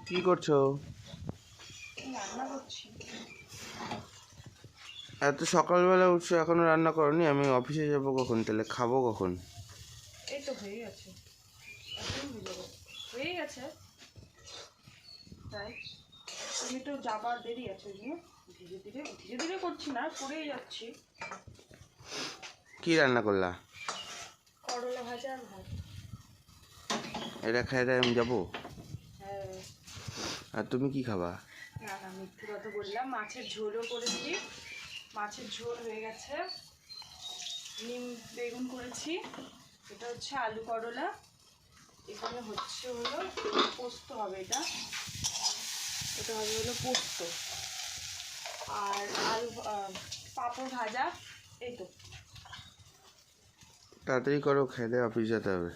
কি করছো? রান্না করছি। এত সকালবেলা উঠছো এখনো রান্না করনি? আমি অফিসে যাবো কখন? তাহলে খাবো কখন? এই তো হয়ে গেছে, এখন হয়ে যাবে, হয়ে গেছে। তাই তুমি তো যাবার দেরি আছে, ওই জন্য ধীরে ধীরে ধীরে ধীরে করছি না, করেই যাচ্ছি। কি রান্না করলা? করলা ভাজা আর ভাত। এটা খাই দেয় আমি যাবো? হ্যাঁ। আর তুমি কি খাবা? না না, মিথ্যে কথা বললাম। মাছের ঝোলও করেছি, মাছের ঝোল হয়ে গেছে। নিম বেগুন করেছি, এটা হচ্ছে আলু করলা। এখানে হচ্ছে হলো পোস্ত হবে, এটা হবে হলো পোস্ত। আর আলু পাঁপড় ভাজা, এই তো। তাড়াতাড়ি করো, খেয়ে দেয় অফিস যেতে হবে।